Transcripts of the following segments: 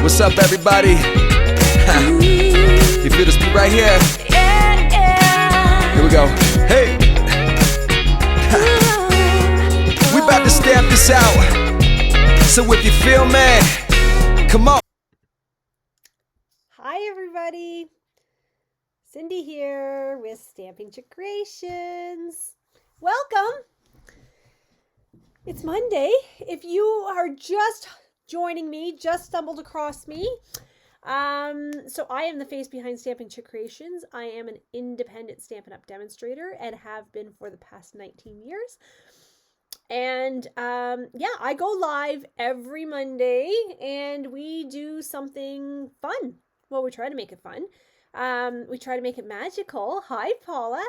What's up, everybody? You feel this beat right here? Here we go. Hey! We about to stamp this out. So if you feel me, come on. Hi, everybody. Cindy here with Stamping Chick Creations. Welcome. It's Monday. If you are just joining me, just stumbled across me. So I am the face behind Stamping Chick Creations. I am an independent Stampin' Up! Demonstrator and have been for the past 19 years. And yeah, I go live every Monday and we do something fun. Well, we try to make it fun. We try to make it magical. Hi, Paula.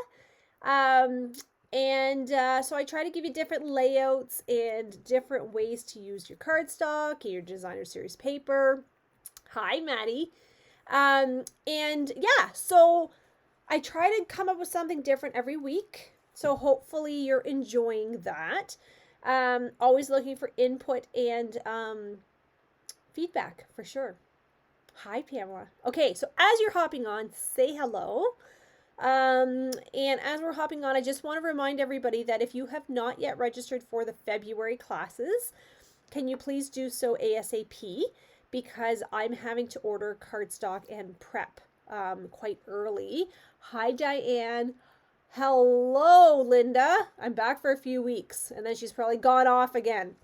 So I try to give you different layouts and different ways to use your cardstock and your designer series paper. Hi, Maddie. And yeah, so I try to come up with something different every week. So hopefully you're enjoying that. Always looking for input and feedback for sure. Hi, Pamela. Okay, so as you're hopping on, say hello. And as we're hopping on, I just want to remind everybody that if you have not yet registered for the February classes, can you please do so ASAP, because I'm having to order cardstock and prep quite early. Hi, Diane. Hello, Linda. I'm back for a few weeks, and then she's probably gone off again.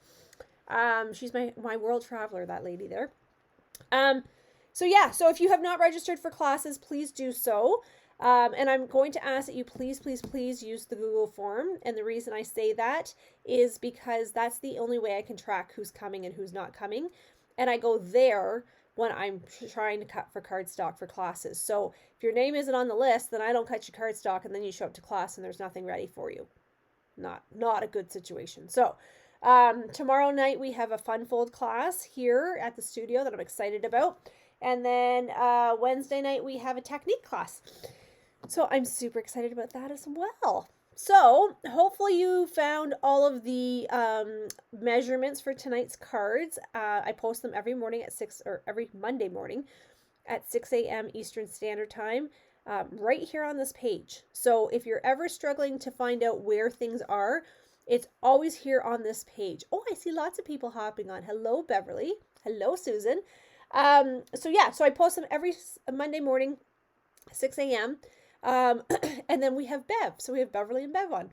She's my world traveler, that lady there. So yeah, so if you have not registered for classes, please do so. And I'm going to ask that you please use the Google form. And the reason I say that is because that's the only way I can track who's coming and who's not coming. And I go there when I'm trying to cut for cardstock for classes. So if your name isn't on the list, then I don't cut your cardstock, and then you show up to class and there's nothing ready for you. Not a good situation. So tomorrow night we have a fun fold class here at the studio that I'm excited about. And then Wednesday night we have a technique class. So I'm super excited about that as well. So hopefully you found all of the measurements for tonight's cards. I post them every morning at 6, or every Monday morning at 6 a.m. Eastern Standard Time, right here on this page. So if you're ever struggling to find out where things are, it's always here on this page. Oh, I see lots of people hopping on. Hello, Beverly. Hello, Susan. So yeah, so I post them every Monday morning, 6 a.m. And then we have Bev. So we have Beverly and Bev on.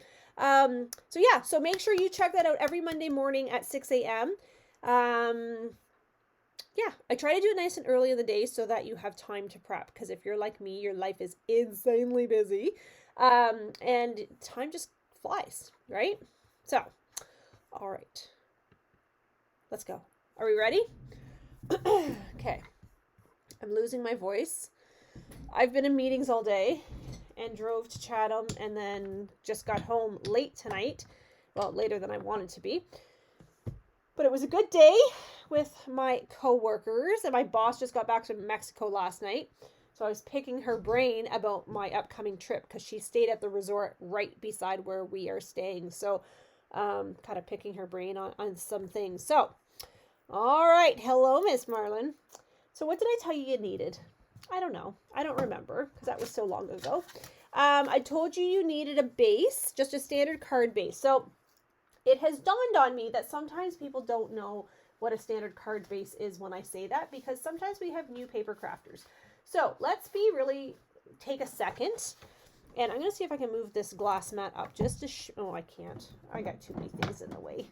So yeah, so make sure you check that out every Monday morning at 6 a.m. Yeah, I try to do it nice and early in the day so that you have time to prep. Because if you're like me, your life is insanely busy. And time just flies, right? So, all right. Let's go. Are we ready? Okay. I'm losing my voice. I've been in meetings all day and drove to Chatham and then just got home late tonight. Well, later than I wanted to be. But it was a good day with my co-workers, and my boss just got back from Mexico last night. So I was picking her brain about my upcoming trip because she stayed at the resort right beside where we are staying. So kind of picking her brain on some things. So, all right. Hello, Miss Marlin. So what did I tell you needed? I don't know. I don't remember because that was so long ago. I told you needed a base, just a standard card base. So it has dawned on me that sometimes people don't know what a standard card base is when I say that, because sometimes we have new paper crafters. So let's take a second, and I'm going to see if I can move this glass mat up just to oh, I can't. I got too many things in the way.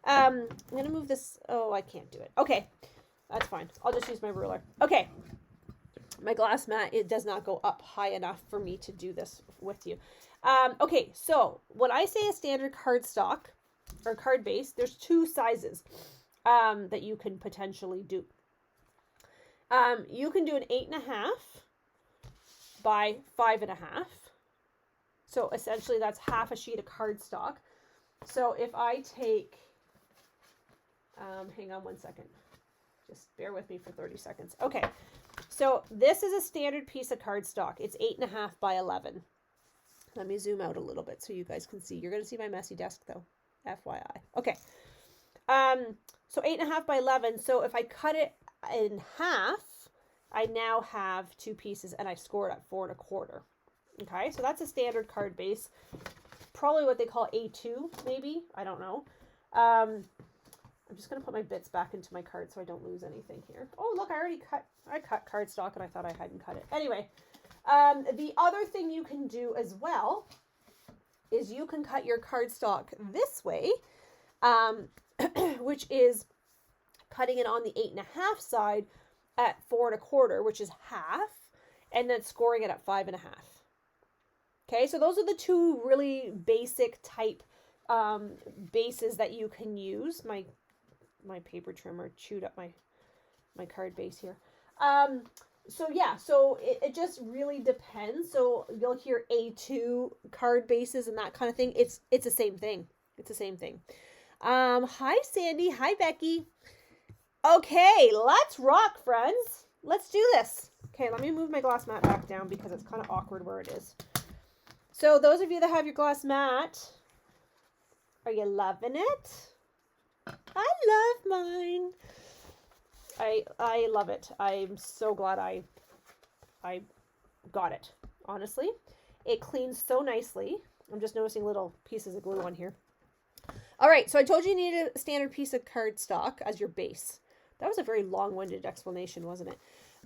I'm going to move this. Oh, I can't do it. Okay, that's fine. I'll just use my ruler. Okay. My glass mat, it does not go up high enough for me to do this with you. Okay, so when I say a standard cardstock or card base, there's two sizes that you can potentially do. You can do an 8.5 by 5.5. So essentially that's half a sheet of cardstock. So if I take, hang on one second. Just bear with me for 30 seconds. Okay. So this is a standard piece of cardstock. It's 8.5 by 11. Let me zoom out a little bit so you guys can see. You're going to see my messy desk though, FYI. Okay. So 8.5 by 11. So if I cut it in half, I now have 2 pieces and I scored at 4 1/4. Okay, so that's a standard card base. Probably what they call A2, maybe. I don't know. I'm just going to put my bits back into my card so I don't lose anything here. Oh, look, I cut cardstock and I thought I hadn't cut it. Anyway, the other thing you can do as well is you can cut your cardstock this way, which is cutting it on the 8 1/2 side at 4 1/4, which is half, and then scoring it at 5 1/2. Okay, so those are the 2 really basic type bases that you can use. My paper trimmer chewed up my card base here. So yeah, so it just really depends. So you'll hear A2 card bases and that kind of thing. It's the same thing. It's the same thing. Hi Sandy, hi Becky. Okay, let's rock, friends. Let's do this. Okay, let me move my glass mat back down because it's kind of awkward where it is. So those of you that have your glass mat, are you loving it? I love mine. I love it. I'm so glad I got it, honestly. It cleans so nicely. I'm just noticing little pieces of glue on here. All right, so I told you need a standard piece of cardstock as your base. That was a very long-winded explanation, wasn't it?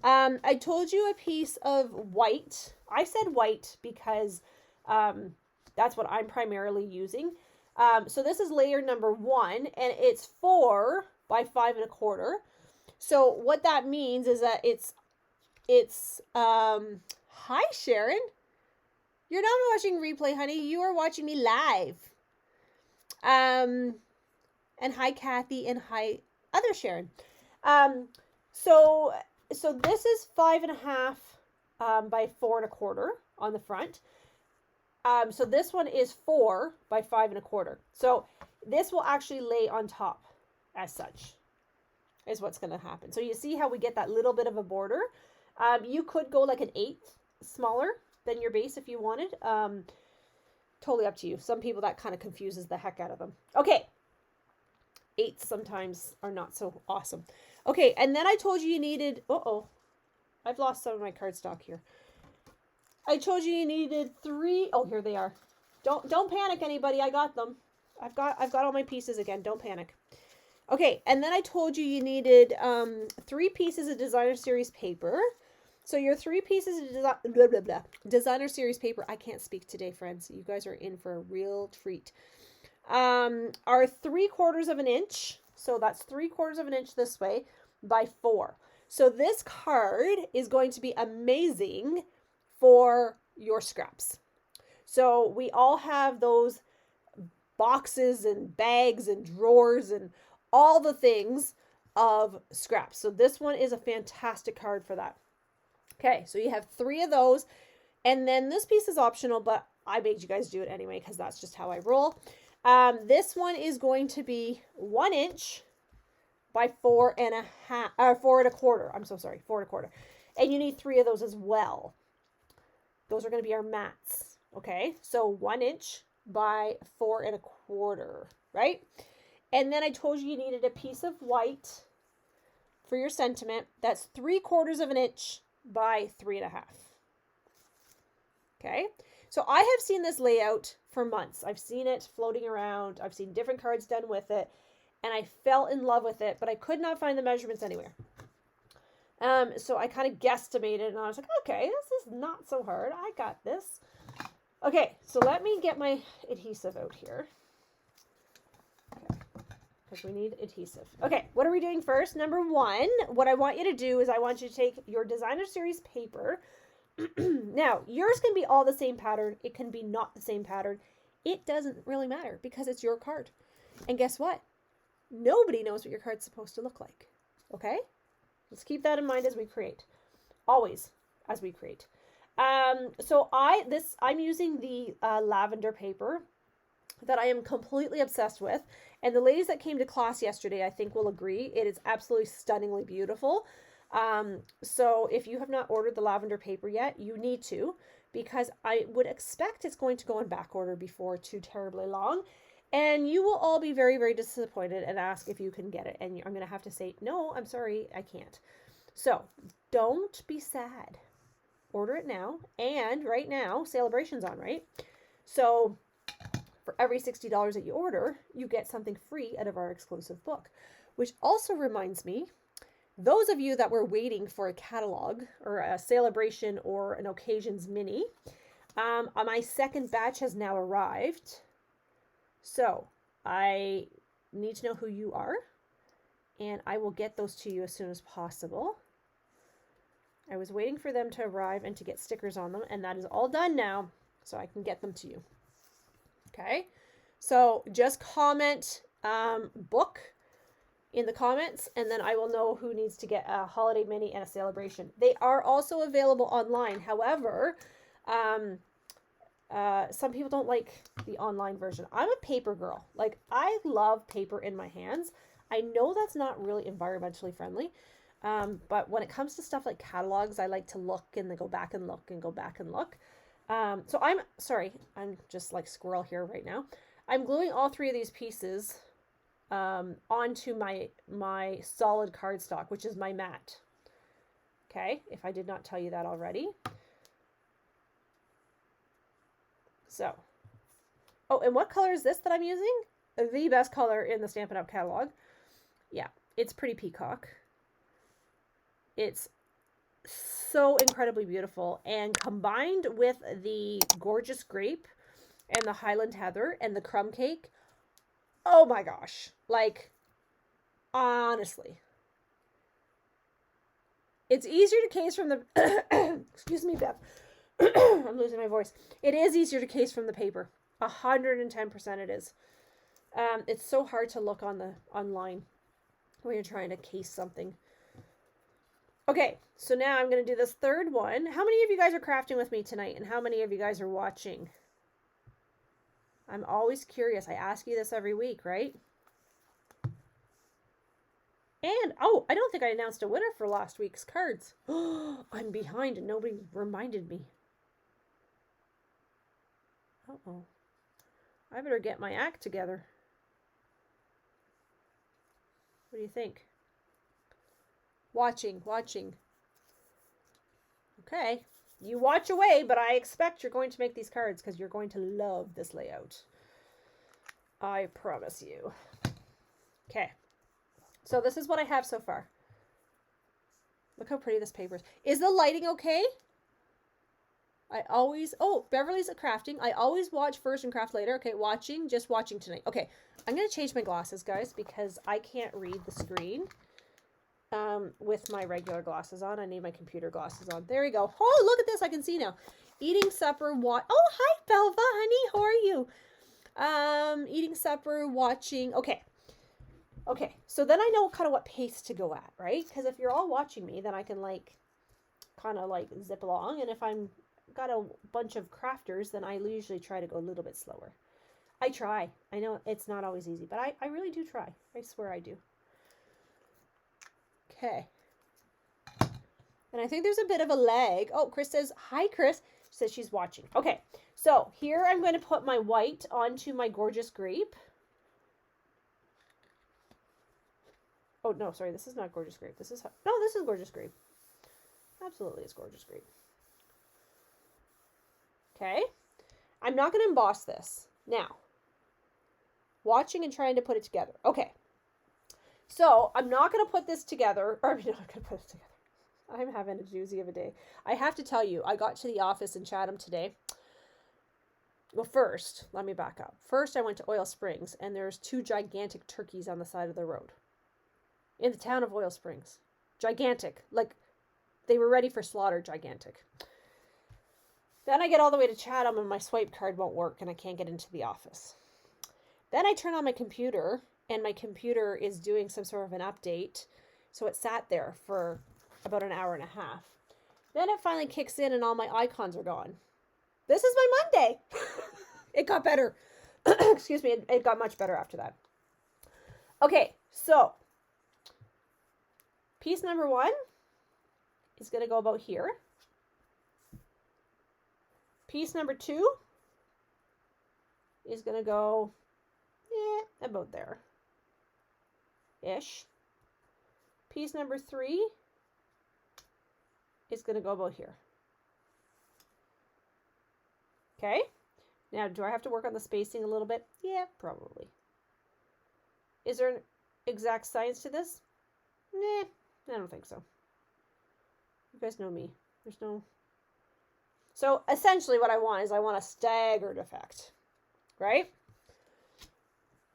I told you a piece of white. I said white because that's what I'm primarily using. So this is layer number 1, and it's 4 by 5 1/4. So what that means is that it's hi Sharon. You're not watching replay, honey. You are watching me live. And hi Kathy, and hi other Sharon. So this is 5 1/2 by 4 1/4 on the front. So this one is 4 by 5 1/4. So this will actually lay on top as such, is what's going to happen. So you see how we get that little bit of a border. You could go like an 1/8 smaller than your base if you wanted. Totally up to you. Some people, that kind of confuses the heck out of them. Okay. 8s sometimes are not so awesome. Okay, and then I told you needed, I've lost some of my cardstock here. I told you needed 3, here they are. Don't panic anybody, I got them. I've got all my pieces again, don't panic. Okay, and then I told you needed 3 pieces of Designer Series paper. So your 3 pieces of Designer Series paper, I can't speak today, friends. You guys are in for a real treat. Are 3/4 of an inch. So that's 3/4 of an inch this way by 4. So this card is going to be amazing for your scraps. So we all have those boxes and bags and drawers and all the things of scraps. So this one is a fantastic card for that. Okay, so you have 3 of those. And then this piece is optional, but I made you guys do it anyway because that's just how I roll. This one is going to be 1 inch by 4 1/4. I'm so sorry, 4 1/4. And you need 3 of those as well. Those are going to be our mats. Okay, so 1 inch by 4 1/4, right? And then I told you needed a piece of white for your sentiment. That's 3/4 of an inch by 3 1/2. Okay, so I have seen this layout for months. I've seen it floating around. I've seen different cards done with it, and I fell in love with it, but I could not find the measurements anywhere. So I kind of guesstimated, and I was like, okay, this is not so hard. I got this. Okay, so let me get my adhesive out here. Okay, because we need adhesive. Okay, what are we doing first? Number 1, what I want you to do is I want you to take your Designer Series paper. Now, yours can be all the same pattern. It can be not the same pattern. It doesn't really matter because it's your card. And guess what? Nobody knows what your card's supposed to look like. Okay? Let's keep that in mind as we create. Always as we create. So I'm using the lavender paper that I am completely obsessed with. And the ladies that came to class yesterday, I think will agree. It is absolutely stunningly beautiful. So if you have not ordered the lavender paper yet, you need to, because I would expect it's going to go in back order before too terribly long. And you will all be very, very disappointed and ask if you can get it. And I'm going to have to say, no, I'm sorry, I can't. So don't be sad. Order it now. And right now, Celebration's on, right? So for every $60 that you order, you get something free out of our exclusive book. Which also reminds me, those of you that were waiting for a catalog or a Celebration or an Occasions mini, my second batch has now arrived. So I need to know who you are, and I will get those to you as soon as possible. I was waiting for them to arrive and to get stickers on them, and that is all done now, so I can get them to you. Okay, so just comment book in the comments, and then I will know who needs to get a holiday mini and a Celebration. They are also available online. However, some people don't like the online version. I'm a paper girl. Like, I love paper in my hands. I know that's not really environmentally friendly, but when it comes to stuff like catalogs, I like to look and then go back and look and go back and look. So I'm just like squirrel here right now. I'm gluing all three of these pieces onto my solid cardstock, which is my mat. Okay, if I did not tell you that already. So, oh, and what color is this that I'm using? The best color in the Stampin' Up! Catalog. Yeah, it's Pretty Peacock. It's so incredibly beautiful, and combined with the Gorgeous Grape and the Highland Heather and the Crumb Cake, oh my gosh, like, honestly. It's easier to case from the, excuse me, Beth. I'm losing my voice. It is easier to case from the paper. 110% it is. It's so hard to look online when you're trying to case something. Okay, so now I'm going to do this third one. How many of you guys are crafting with me tonight, and how many of you guys are watching? I'm always curious. I ask you this every week, right? And, oh, I don't think I announced a winner for last week's cards. I'm behind and nobody reminded me. Uh-oh. I better get my act together. What do you think? Watching. Okay. You watch away, but I expect you're going to make these cards because you're going to love this layout. I promise you. Okay. So this is what I have so far. Look how pretty this paper is. Is the lighting okay? Oh, Beverly's at crafting. I always watch first and craft later. Okay, just watching tonight. Okay, I'm going to change my glasses, guys, because I can't read the screen with my regular glasses on. I need my computer glasses on. There we go. Oh, look at this. I can see now. Eating supper. Oh, hi, Belva, honey. How are you? Eating supper, watching. Okay, so then I know kind of what pace to go at, right? Because if you're all watching me, then I can kind of zip along. And if I'm got a bunch of crafters, then I usually try to go a little bit slower. I try. I know it's not always easy, but I really do try. I swear I do. Okay. And I think there's a bit of a lag. Oh, Chris says, hi, Chris. She says she's watching. Okay, so here I'm going to put my white onto my Gorgeous Grape. Oh, no, sorry, this is not Gorgeous Grape. This is Gorgeous Grape. Absolutely, it's Gorgeous Grape. Okay. I'm not going to emboss this. Now, watching and trying to put it together. Okay. So, I'm not going to put this together. Or, I'm not going to put it together. I'm having a doozy of a day. I have to tell you, I got to the office in Chatham today. Well, first, let me back up. First, I went to Oil Springs, and there's 2 gigantic turkeys on the side of the road. In the town of Oil Springs. Gigantic. Like, they were ready for slaughter. Gigantic. Then I get all the way to Chatham and my swipe card won't work and I can't get into the office. Then I turn on my computer and my computer is doing some sort of an update. So it sat there for about an hour and a half. Then it finally kicks in and all my icons are gone. This is my Monday. It got better. Excuse me. It got much better after that. Okay, so piece number 1 is going to go about here. Piece number 2 is going to go about there. Ish. Piece number 3 is going to go about here. Okay. Now, do I have to work on the spacing a little bit? Yeah, probably. Is there an exact science to this? Nah, I don't think so. You guys know me. There's no... So, essentially what I want is I want a staggered effect. Right?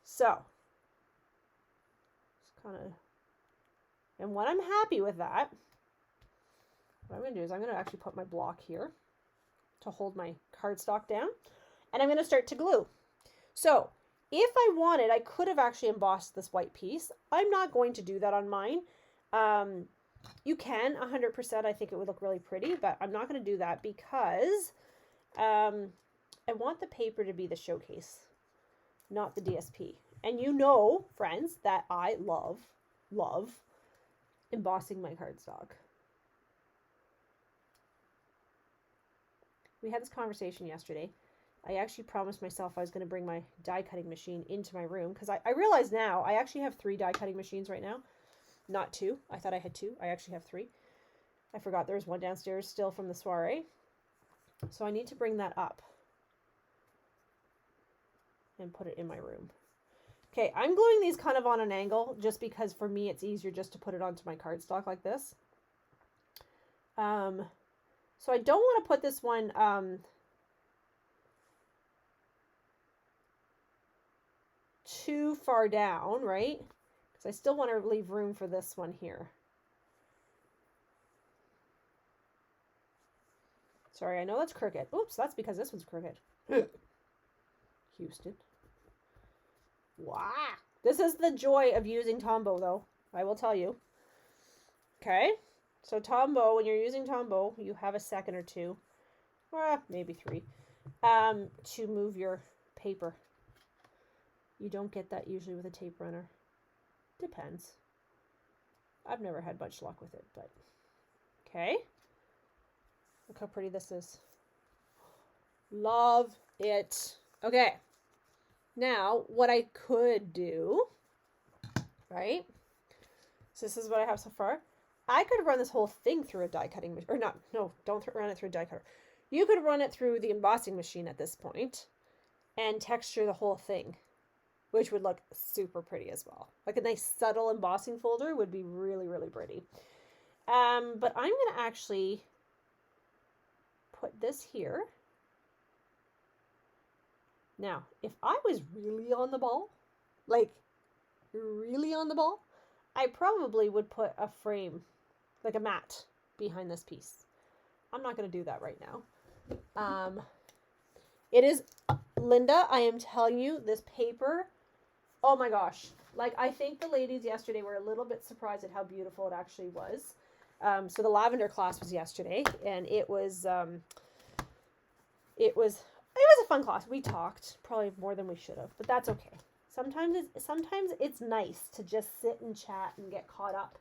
So, just kind of... And when I'm happy with that, what I'm going to do is I'm going to actually put my block here to hold my cardstock down. And I'm going to start to glue. So, if I wanted, I could have actually embossed this white piece. I'm not going to do that on mine. You can, 100%. I think it would look really pretty, but I'm not going to do that because I want the paper to be the showcase, not the DSP. And you know, friends, that I love embossing my cardstock. We had this conversation yesterday. I actually promised myself I was going to bring my die cutting machine into my room because I realize now I actually have 3 die cutting machines right now. Not 2. I thought I had 2. I actually have 3. I forgot there's one downstairs still from the soiree. So I need to bring that up and put it in my room. Okay, I'm gluing these kind of on an angle just because for me it's easier just to put it onto my cardstock like this. So I don't want to put this one too far down, right? Because I still want to leave room for this one here. Sorry, I know that's crooked. Oops, that's because this one's crooked. Houston. Wow. This is the joy of using Tombow, though. I will tell you. Okay. So Tombow, when you're using Tombow, you have a second or two, maybe 3, to move your paper. You don't get that usually with a tape runner. Depends. I've never had much luck with it, but okay. Look how pretty this is. Love it. Okay. Now, what I could do, right? So this is what I have so far. I could run this whole thing through a die cutting machine, or not, no, don't run it through a die cutter. You could run it through the embossing machine at this point and texture the whole thing, which would look super pretty as well. Like a nice subtle embossing folder would be really, really pretty. But I'm going to actually put this here. Now, if I was really on the ball, like really on the ball, I probably would put a frame, like a mat, behind this piece. I'm not going to do that right now. It is, Linda, I am telling you, this paper, oh my gosh. Like, I think the ladies yesterday were a little bit surprised at how beautiful it actually was. So the lavender class was yesterday, and it was a fun class. We talked probably more than we should have, but that's okay. Sometimes it's nice to just sit and chat and get caught up.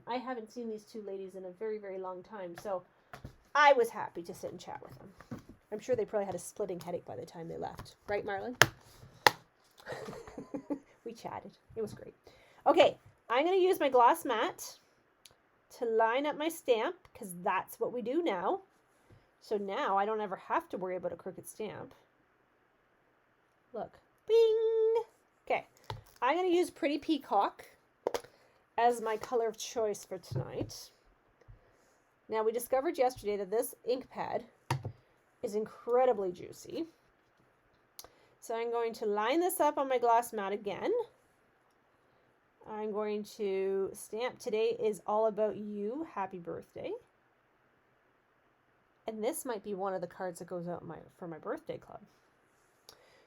I haven't seen these 2 ladies in a very, very long time, so I was happy to sit and chat with them. I'm sure they probably had a splitting headache by the time they left. Right, Marlon? We chatted. It was great. Okay, I'm going to use my gloss mat to line up my stamp because that's what we do now. So now I don't ever have to worry about a crooked stamp. Look. Bing! Okay, I'm going to use Pretty Peacock as my color of choice for tonight. Now, we discovered yesterday that this ink pad is incredibly juicy. So I'm going to line this up on my gloss mat again. I'm going to stamp Today is All About You. Happy birthday. And this might be one of the cards that goes out for my birthday club.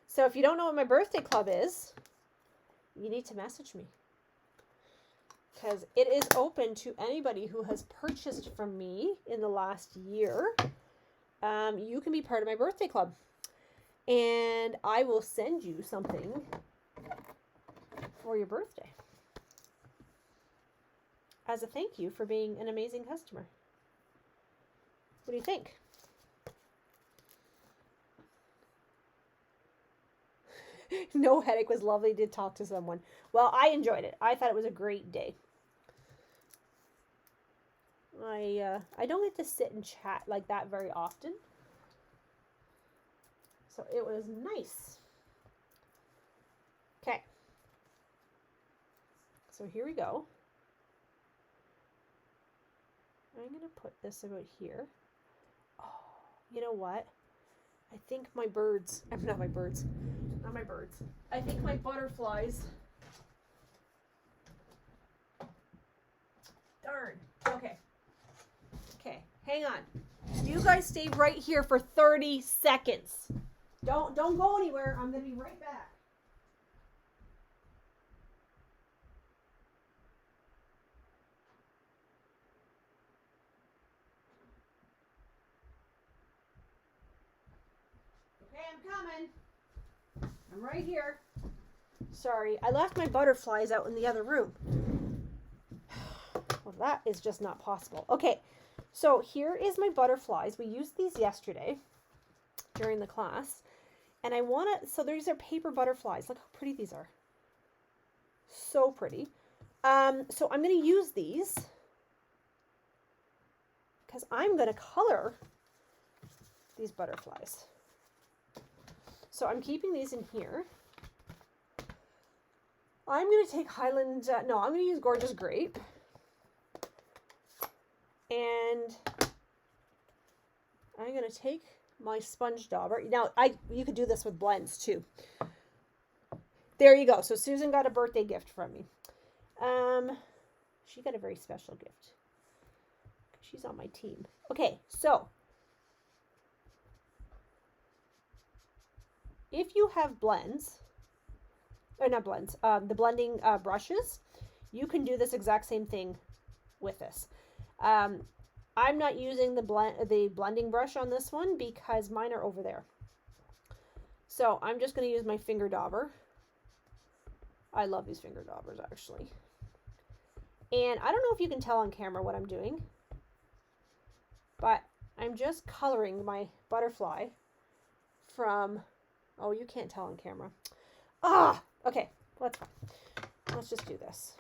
So if you don't know what my birthday club is, you need to message me. Because it is open to anybody who has purchased from me in the last year. You can be part of my birthday club. And I will send you something for your birthday as a thank you for being an amazing customer. What do you think? No headache, was lovely to talk to someone. Well, I enjoyed it. I thought it was a great day. I don't get to sit and chat like that very often. So it was nice. Okay. So here we go. I'm going to put this about here. Oh, you know what? I think my birds, not my birds. I think my butterflies. Darn. Okay. Okay, hang on. You guys stay right here for 30 seconds. Don't go anywhere. I'm going to be right back. Okay, I'm coming. I'm right here. Sorry, I left my butterflies out in the other room. Well, that is just not possible. Okay, so here is my butterflies. We used these yesterday during the class. And I want to, so these are paper butterflies. Look how pretty these are. So pretty. So I'm going to use these because I'm going to color these butterflies. So I'm keeping these in here. I'm going to take Highland, I'm going to use Gorgeous Grape. And I'm going to take my sponge dauber. Now, you could do this with blends too. There you go. So Susan got a birthday gift from me. She got a very special gift. She's on my team. Okay, so if you have blends, or not blends, the blending brushes, you can do this exact same thing with this. I'm not using the blending brush on this one because mine are over there. So I'm just going to use my finger dauber. I love these finger daubers actually. And I don't know if you can tell on camera what I'm doing, but I'm just coloring my butterfly from, oh, you can't tell on camera. Okay, let's just do this.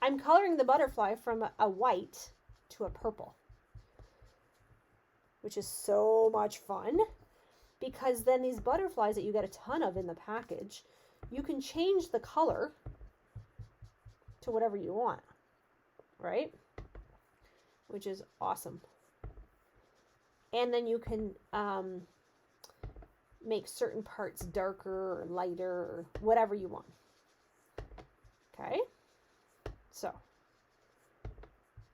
I'm coloring the butterfly from a white to a purple, which is so much fun because then these butterflies that you get a ton of in the package, you can change the color to whatever you want, right? Which is awesome. And then you can make certain parts darker or lighter or whatever you want. Okay. So,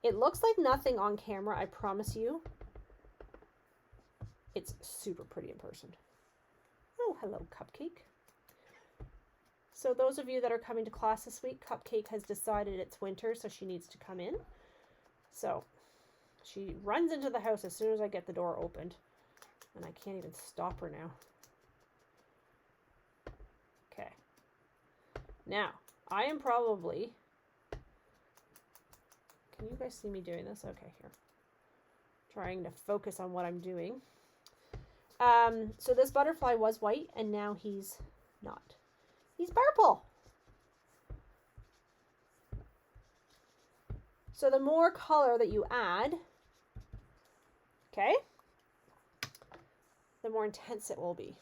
it looks like nothing on camera, I promise you. It's super pretty in person. Oh, hello, Cupcake. So those of you that are coming to class this week, Cupcake has decided it's winter, so she needs to come in. So, she runs into the house as soon as I get the door opened. And I can't even stop her now. Okay. Now, I am probably... Can you guys see me doing this? Okay, here. Trying to focus on what I'm doing. So this butterfly was white, and now he's not. He's purple. So the more color that you add, okay, the more intense it will be.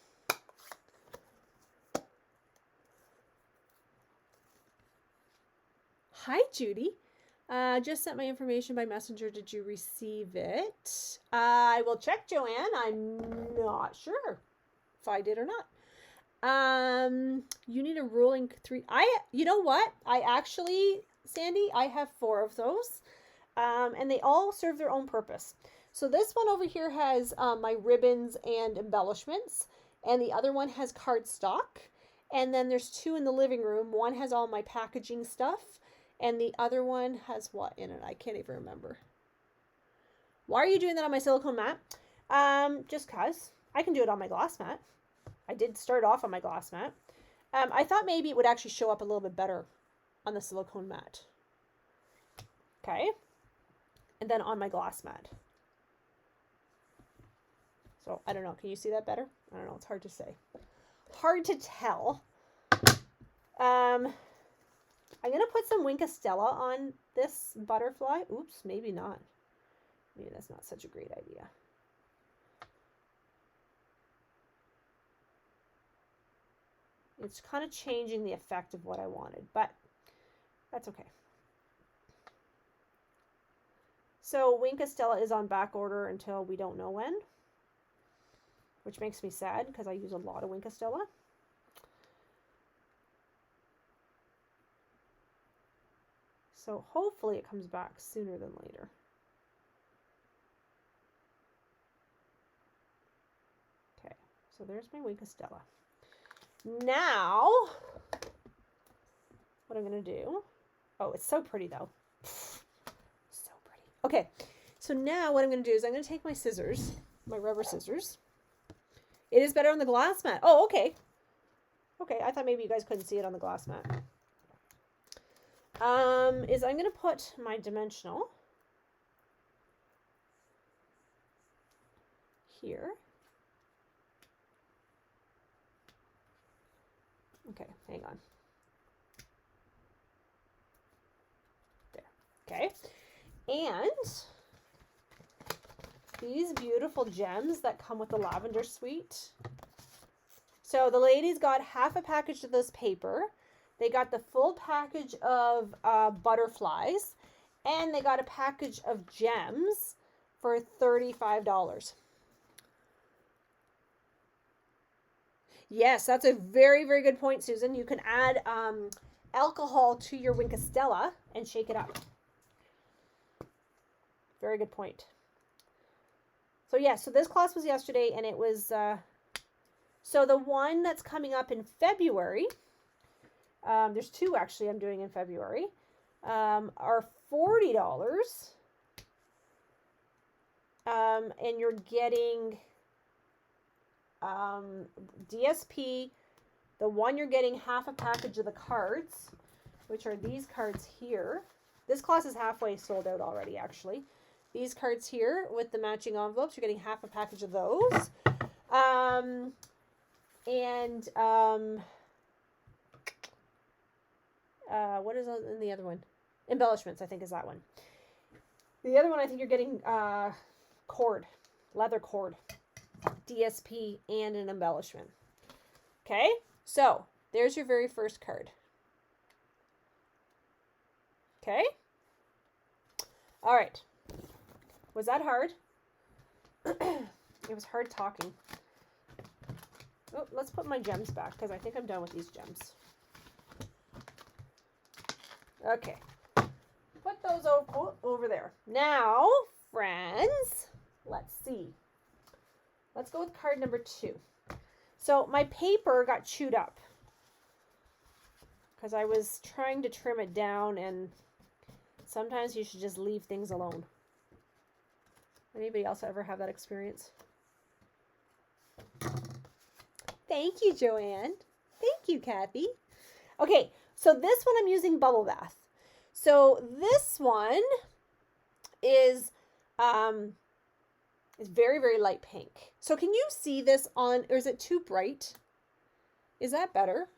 Hi, Judy. Just sent my information by messenger. Did you receive it? I will check, Joanne. I'm not sure if I did or not. You need a ruling 3. You know what? I actually, Sandy, I have 4 of those. And they all serve their own purpose. So this one over here has my ribbons and embellishments. And the other one has cardstock. And then there's 2 in the living room. One has all my packaging stuff. And the other one has what in it? I can't even remember. Why are you doing that on my silicone mat? Just cause. I can do it on my glass mat. I did start off on my glass mat. I thought maybe it would actually show up a little bit better on the silicone mat. Okay. And then on my glass mat. So I don't know. Can you see that better? I don't know. It's hard to say. Hard to tell. I'm going to put some Wink of Stella on this butterfly. Oops, maybe not. Maybe that's not such a great idea. It's kind of changing the effect of what I wanted, but that's okay. So Wink of Stella is on back order until we don't know when, which makes me sad because I use a lot of Wink of Stella. So hopefully it comes back sooner than later. Okay, so there's my Wink of Stella. Now, what I'm going to do, oh, it's so pretty though. So pretty. Okay, so now what I'm going to do is I'm going to take my scissors, my rubber scissors. It is better on the glass mat. Oh, okay. Okay, I thought maybe you guys couldn't see it on the glass mat. I'm going to put my dimensional here. Okay, hang on. There. Okay. And these beautiful gems that come with the lavender suite. So the ladies got half a package of this paper. They got the full package of butterflies, and they got a package of gems for $35. Yes, that's a very, very good point, Susan. You can add alcohol to your Wink of Stella and shake it up. Very good point. So yeah, so this class was yesterday, and it was, so the one that's coming up in February, there's two actually I'm doing in February, are $40. And you're getting DSP. The one you're getting half a package of the cards, which are these cards here. This class is halfway sold out already, actually. These cards here with the matching envelopes, you're getting half a package of those. What is in the other one? Embellishments, I think, is that one. The other one, I think you're getting cord, leather cord, DSP, and an embellishment. Okay, so there's your very first card. Okay. All right. Was that hard? It was hard talking. Oh, let's put my gems back because I think I'm done with these gems. Okay. Put those over there. Now, friends, let's see. Let's go with card number 2. So my paper got chewed up because I was trying to trim it down, and sometimes you should just leave things alone. Anybody else ever have that experience? Thank you, Joanne. Thank you, Kathy. Okay, so this one I'm using Bubble Bath. So this one is very, very light pink. So can you see this on, or is it too bright? Is that better?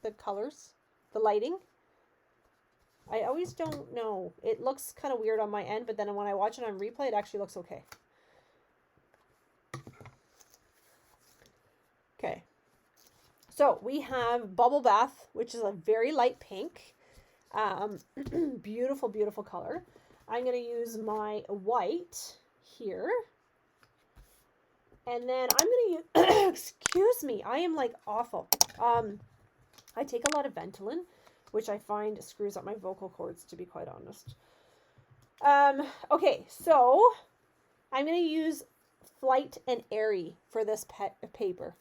The colors, the lighting? I always don't know. It looks kind of weird on my end, but then when I watch it on replay, it actually looks okay. Okay. So we have Bubble Bath, which is a very light pink. Beautiful, beautiful color. I'm going to use my white here. And then I'm going to use, excuse me, I am like awful. I take a lot of Ventolin, which I find screws up my vocal cords, to be quite honest. Okay, so I'm going to use Flight and Airy for this paper,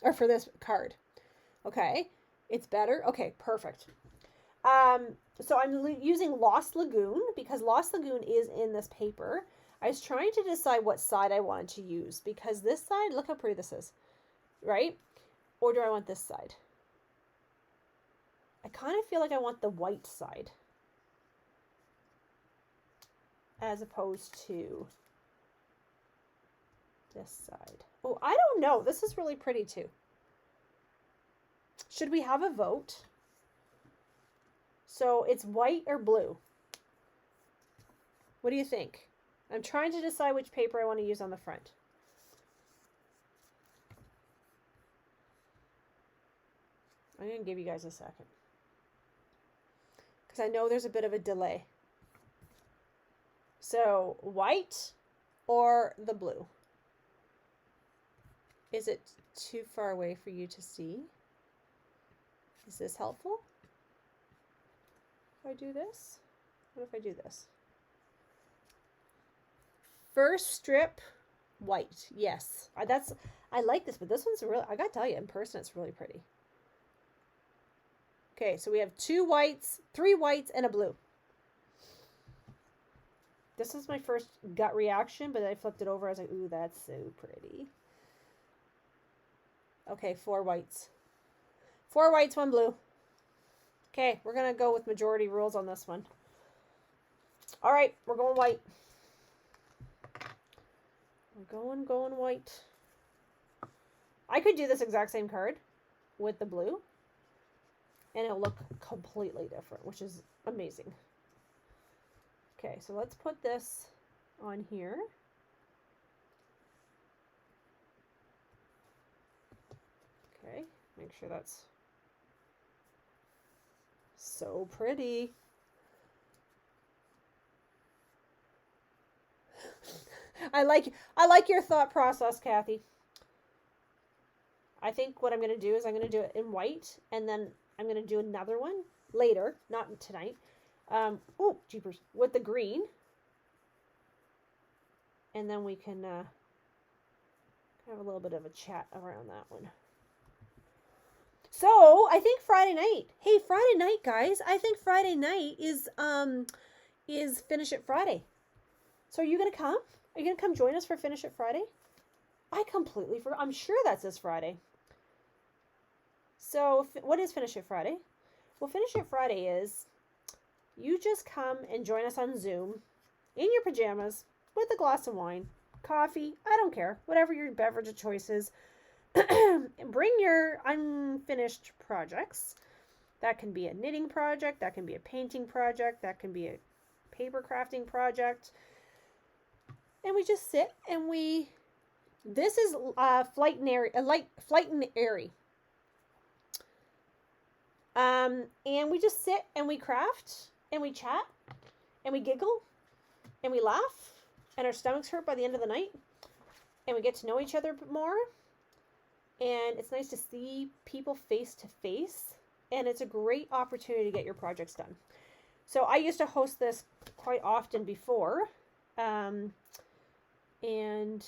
or for this card. Okay, it's better. Okay, perfect. So I'm using Lost Lagoon because Lost Lagoon is in this paper. I was trying to decide what side I wanted to use because this side, look how pretty this is, right? Or do I want this side? I kind of feel like I want the white side as opposed to this side. Oh, I don't know. This is really pretty too. Should we have a vote? So it's white or blue. What do you think? I'm trying to decide which paper I want to use on the front. I'm going to give you guys a second, because I know there's a bit of a delay. So white or the blue? Is it too far away for you to see? Is this helpful? If I do this? What if I do this? First strip, white. Yes, I like this, but this one's really, I gotta tell you, in person, it's really pretty. Okay, so we have 2 whites, 3 whites, and a blue. This is my first gut reaction, but I flipped it over. I was like, ooh, that's so pretty. Okay, 4 whites. 4 whites, 1 blue. Okay, we're going to go with majority rules on this one. All right, we're going white. We're going white. I could do this exact same card with the blue, and it'll look completely different, which is amazing. Okay, so let's put this on here. Okay, make sure that's so pretty. I like your thought process, Kathy. I think what I'm going to do is I'm going to do it in white, and then I'm going to do another one later, not tonight. Oh, jeepers, with the green. And then we can have a little bit of a chat around that one. So, I think Friday night. Hey, Friday night, guys. I think Friday night is Finish It Friday. So, are you going to come? Are you going to come join us for Finish It Friday? I completely forgot. I'm sure that's this Friday. So, what is Finish It Friday? Well, Finish It Friday is you just come and join us on Zoom in your pajamas with a glass of wine, coffee, I don't care, whatever your beverage of choice is. Bring your unfinished projects. That can be a knitting project, that can be a painting project, that can be a paper crafting project. And we just sit and this is Flight and Airy. And we just sit and we craft and we chat and we giggle and we laugh and our stomachs hurt by the end of the night and we get to know each other more. And it's nice to see people face to face, and it's a great opportunity to get your projects done. So I used to host this quite often before, and it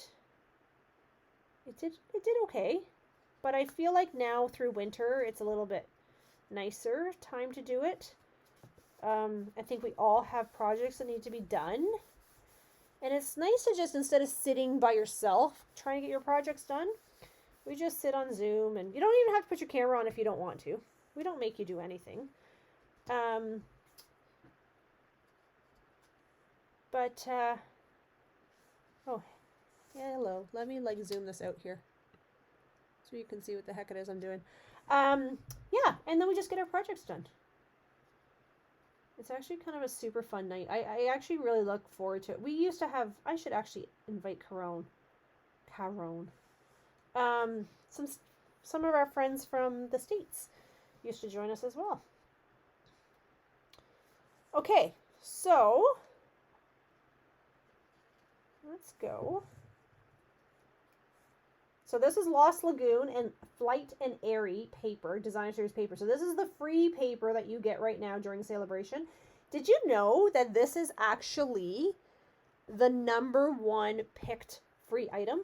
did okay, but I feel like now through winter it's a little bit nicer time to do it. I think we all have projects that need to be done, and it's nice to just, instead of sitting by yourself trying to get your projects done, we just sit on Zoom, and you don't even have to put your camera on if you don't want to. We don't make you do anything. Oh, yeah, hello. Let me zoom this out here so you can see what the heck it is I'm doing. Yeah, and then we just get our projects done. It's actually kind of a super fun night. I actually really look forward to it. We used to have, I should actually invite Caron. Some of our friends from the States used to join us as well. Okay, so let's go. So this is Lost Lagoon and Flight and Airy paper, designer series paper. So this is the free paper that you get right now during Celebration. Did you know that this is actually the #1 picked free item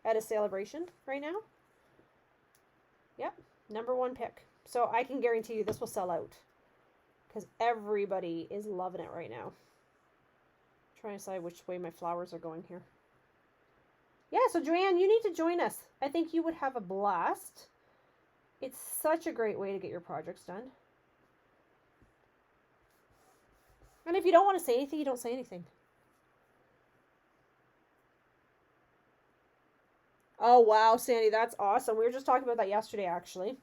at a Celebration right now? Yep, #1 pick. So I can guarantee you this will sell out because everybody is loving it right now. I'm trying to decide which way my flowers are going here. Yeah, so Joanne, you need to join us. I think you would have a blast. It's such a great way to get your projects done. And if you don't want to say anything, you don't say anything. Oh, wow, Sandy, that's awesome. We were just talking about that yesterday, actually,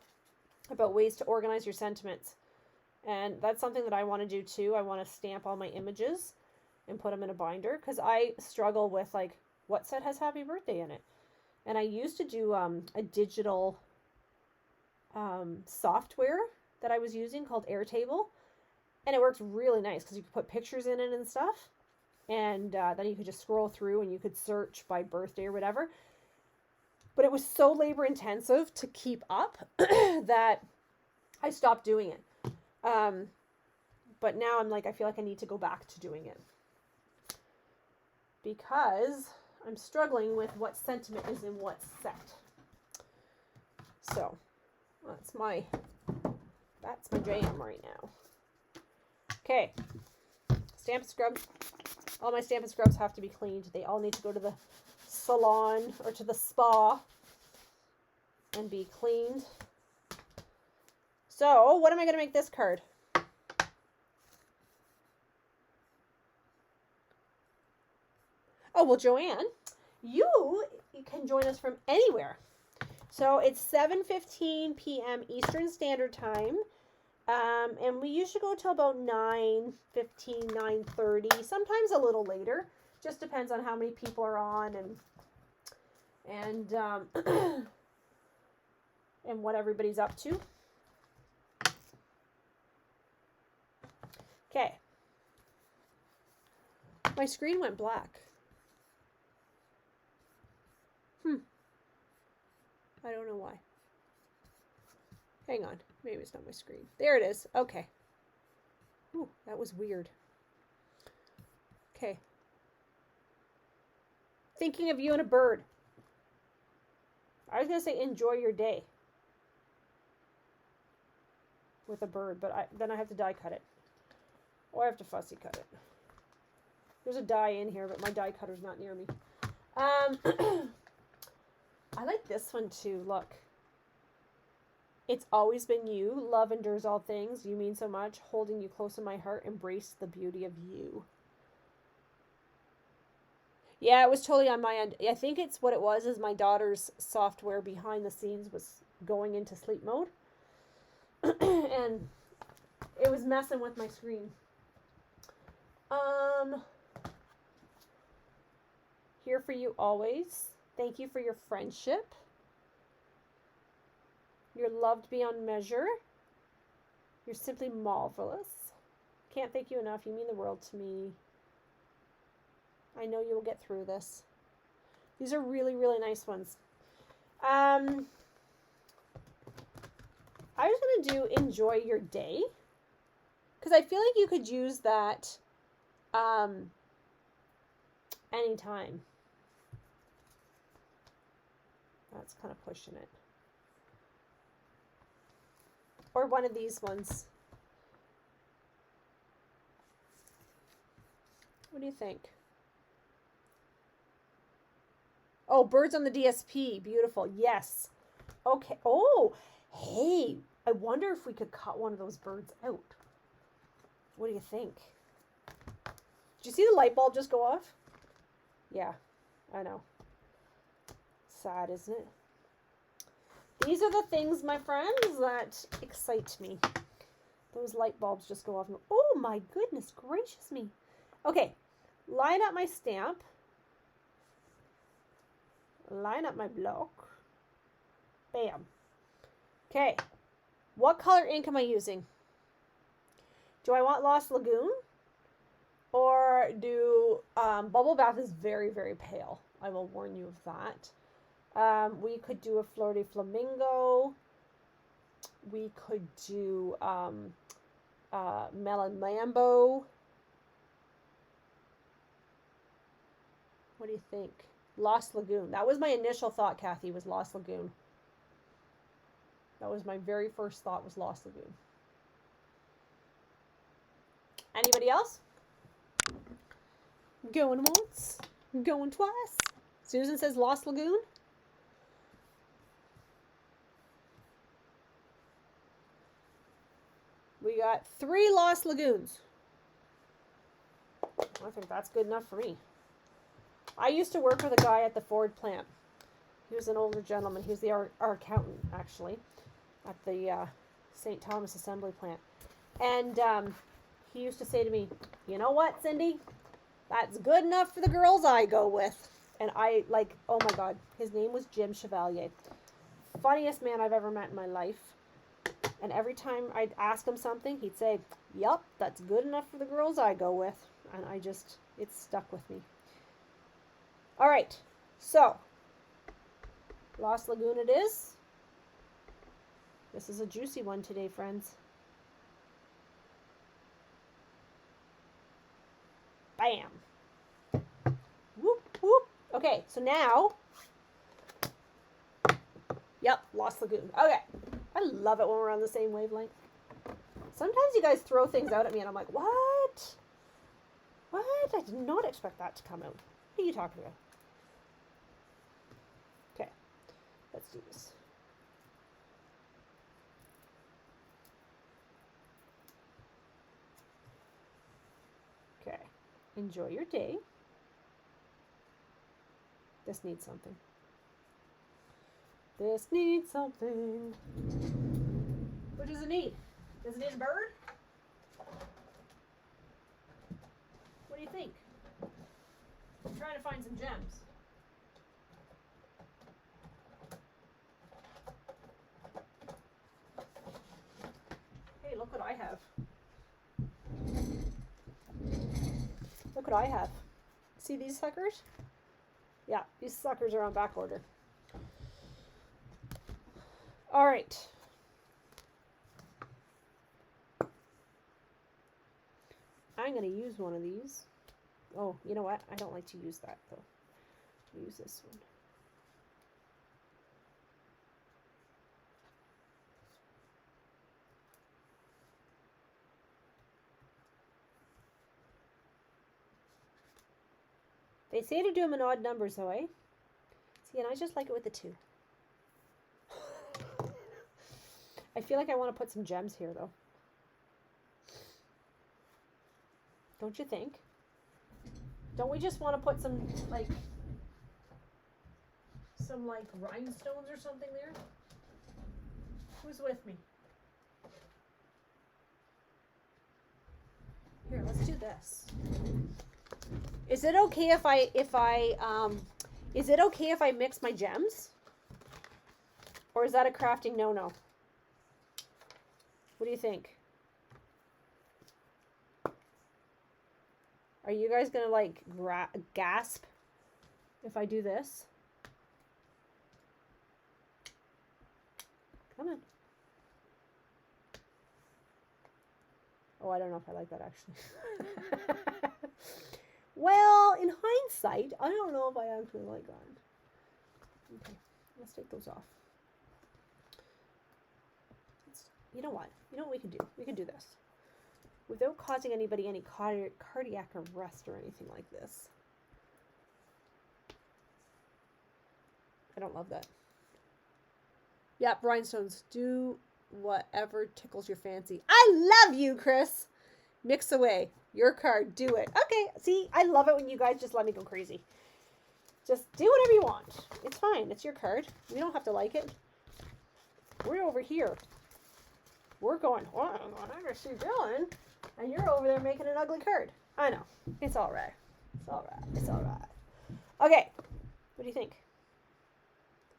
about ways to organize your sentiments. And that's something that I want to do too. I want to stamp all my images and put them in a binder because I struggle with like what set has happy birthday in it. And I used to do a digital software that I was using called Airtable. And it works really nice because you could put pictures in it and stuff. And then you could just scroll through and you could search by birthday or whatever. But it was so labor intensive to keep up that I stopped doing it. But now I'm like, I feel like I need to go back to doing it. Because I'm struggling with what sentiment is in what set. So, that's my jam right now. Okay. Stamp and scrub. All my Stamp and Scrubs have to be cleaned. They all need to go to the salon or to the spa and be cleaned. So, what am I going to make this card? Oh, well, Joanne, you can join us from anywhere. So, it's 7:15 p.m. Eastern Standard Time. And we usually go till about 9:15, 9:30, sometimes a little later. Just depends on how many people are on and and what everybody's up to. Okay. My screen went black. I don't know why. Hang on. Maybe it's not my screen. There it is. Okay. Ooh, that was weird. Okay. Thinking of you and a bird. I was going to say enjoy your day with a bird, but then I have to die cut it. Or I have to fussy cut it. There's a die in here, but my die cutter's not near me. I like this one too. Look. It's always been you. Love endures all things. You mean so much. Holding you close in my heart. Embrace the beauty of you. Yeah, it was totally on my end. I think it's what it was is my daughter's software behind the scenes was going into sleep mode. And it was messing with my screen. Here for you always. Thank you for your friendship. You're loved beyond measure. You're simply marvelous. Can't thank you enough. You mean the world to me. I know you will get through this. These are really, really nice ones. I was going to do enjoy your day. Because I feel like you could use that anytime. That's kind of pushing it. Or one of these ones. What do you think? Oh, birds on the DSP. Beautiful. Yes. Okay. Oh, hey. I wonder if we could cut one of those birds out. What do you think? Did you see the light bulb just go off? Yeah, I know. Sad, isn't it? These are the things, my friends, that excite me. Those light bulbs just go off. Oh my goodness gracious me. Okay, line up my stamp. Line up my block. Bam. Okay, what color ink am I using? Do I want Lost Lagoon? Or do Bubble Bath is very, very pale. I will warn you of that. We could do a Fleur de Flamingo. We could do Melon Mambo. What do you think? Lost Lagoon. That was my initial thought, Kathy, was Lost Lagoon. That was my very first thought, was Lost Lagoon. Anybody else? Going once, going twice. Susan says Lost Lagoon. We got 3 Lost Lagoons. I think that's good enough for me. I used to work with a guy at the Ford plant, He was an older gentleman. He was our accountant, actually, at the St. Thomas Assembly Plant. And he used to say to me, you know what, Cindy? That's good enough for the girls I go with. And I, like, oh my God, his name was Jim Chevalier. Funniest man I've ever met in my life. And every time I'd ask him something, he'd say, yup, that's good enough for the girls I go with. And it stuck with me. All right, so Lost Lagoon it is. This is a juicy one today, friends. Bam. Whoop, whoop. Okay, so now, yep, Lost Lagoon. Okay, I love it when we're on the same wavelength. Sometimes you guys throw things out at me and I'm like, what? What? I did not expect that to come out. What are you talking about? Okay, let's do this. Okay, enjoy your day. This needs something. This needs something. What does it need? Does it need a bird? What do you think? I'm trying to find some gems. Hey, look what I have. Look what I have. See these suckers? Yeah, these suckers are on back order. All right. I'm going to use one of these. Oh, you know what? I don't like to use that, though. I'll use this one. They say to do them in odd numbers, though, eh? See, and I just like it with the 2. I feel like I want to put some gems here, though. Don't you think? Don't we just want to put some rhinestones or something there? Who's with me? Here, let's do this. Is it okay if I mix my gems? Or is that a crafting no-no? What do you think? Are you guys gonna like gasp if I do this? Come on. Oh, I don't know if I like that actually. Well, in hindsight, I don't know if I actually like that. Okay, let's take those off. You know what? You know what we can do? We can do this. Without causing anybody any cardiac arrest or anything like this. I don't love that. Yep, rhinestones. Do whatever tickles your fancy. I love you, Chris. Mix away. Your card. Do it. Okay, see, I love it when you guys just let me go crazy. Just do whatever you want. It's fine. It's your card. We don't have to like it. We're over here. We're going, whatever she's doing. And you're over there making an ugly card. I know. It's all right. It's all right. It's all right. Okay. What do you think?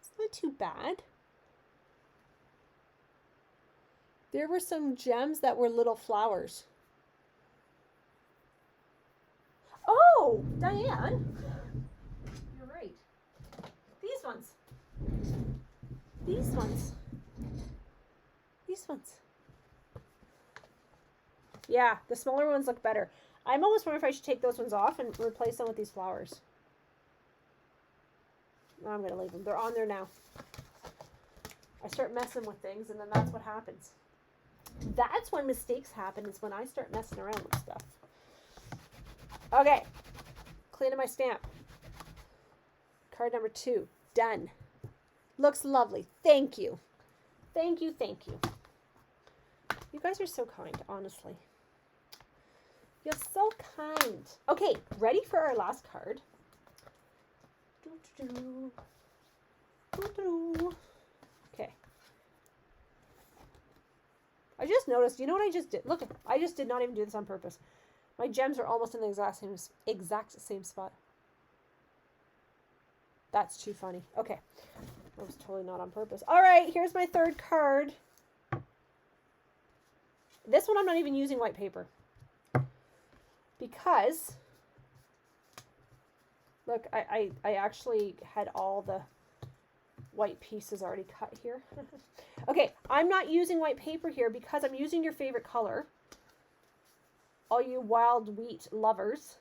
It's not too bad. There were some gems that were little flowers. Oh, Diane. You're right. These ones. These ones. These ones. Yeah, the smaller ones look better. I'm almost wondering if I should take those ones off and replace them with these flowers. No, I'm going to leave them. They're on there now. I start messing with things, and then that's what happens. That's when mistakes happen, is when I start messing around with stuff. Okay. Cleaning my stamp. Card number 2. Done. Looks lovely. Thank you. Thank you, thank you. You guys are so kind, honestly. You're so kind. Okay, ready for our last card. Okay. I just noticed, you know what I just did? Look, I just did not even do this on purpose. My gems are almost in the exact same spot. That's too funny. Okay. That was totally not on purpose. All right, here's my third card. This one I'm not even using white paper. Because, look, I actually had all the white pieces already cut here. Okay, I'm not using white paper here because I'm using your favorite color. All you wild wheat lovers.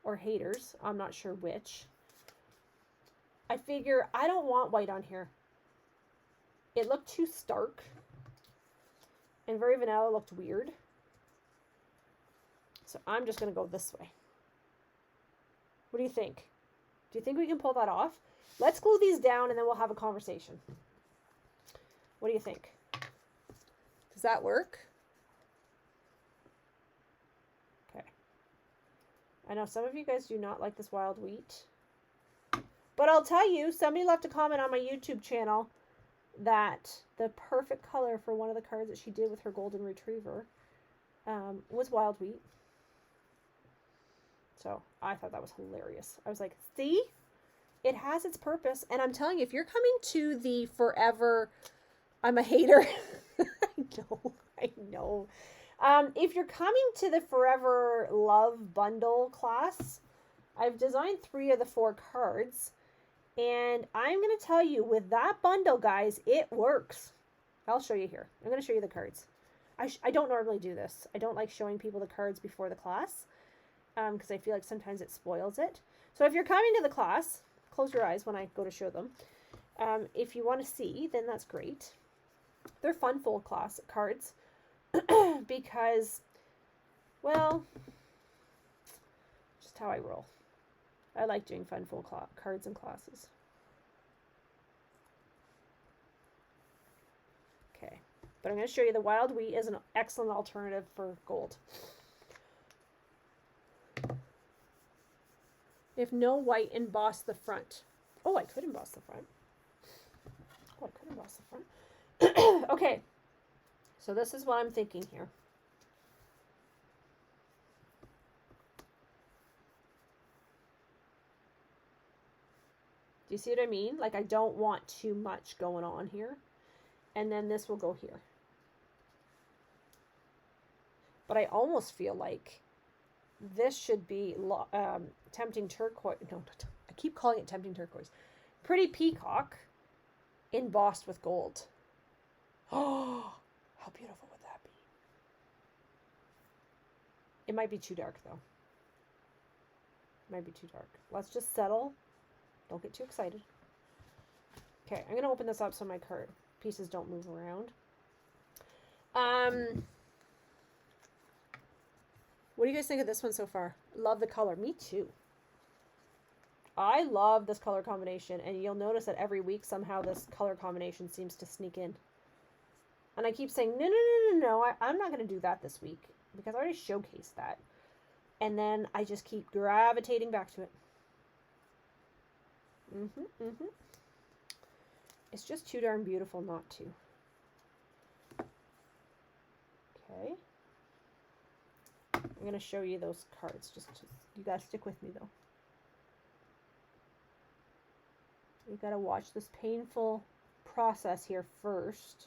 Or haters. I'm not sure which. I figure I don't want white on here. It looked too stark. And very vanilla looked weird. So I'm just going to go this way. What do you think? Do you think we can pull that off? Let's glue these down and then we'll have a conversation. What do you think? Does that work? Okay. I know some of you guys do not like this wild wheat. But I'll tell you, somebody left a comment on my YouTube channel that the perfect color for one of the cards that she did with her golden retriever was wild wheat. So I thought that was hilarious. I was like, see? It has its purpose. And I'm telling you, if you're coming to the forever, I'm a hater. I know. If you're coming to the Forever Love Bundle class, I've designed 3 of the 4 cards. And I'm going to tell you, with that bundle, guys, it works. I'll show you here. I'm going to show you the cards. I don't normally do this. I don't like showing people the cards before the class because I feel like sometimes it spoils it. So if you're coming to the class, close your eyes when I go to show them. If you want to see, then that's great. They're fun full class cards because, well, just how I roll. I like doing fun full cards and classes. Okay, but I'm going to show you the wild wheat is an excellent alternative for gold. If no white, emboss the front. Oh, I could emboss the front. Oh, I could emboss the front. Okay, so this is what I'm thinking here. Do you see what I mean? Like, I don't want too much going on here. And then this will go here. But I almost feel like this should be Tempting Turquoise. No, I keep calling it Tempting Turquoise. Pretty Peacock embossed with gold. Oh, how beautiful would that be? It might be too dark, though. It might be too dark. Let's just settle. Don't get too excited. Okay, I'm going to open this up so my card pieces don't move around. What do you guys think of this one so far? Love the color. Me too. I love this color combination, and you'll notice that every week somehow this color combination seems to sneak in. And I keep saying, no, I'm not going to do that this week because I already showcased that. And then I just keep gravitating back to it. It's just too darn beautiful not to. Okay. I'm going to show you those cards. You guys stick with me, though. You got to watch this painful process here first.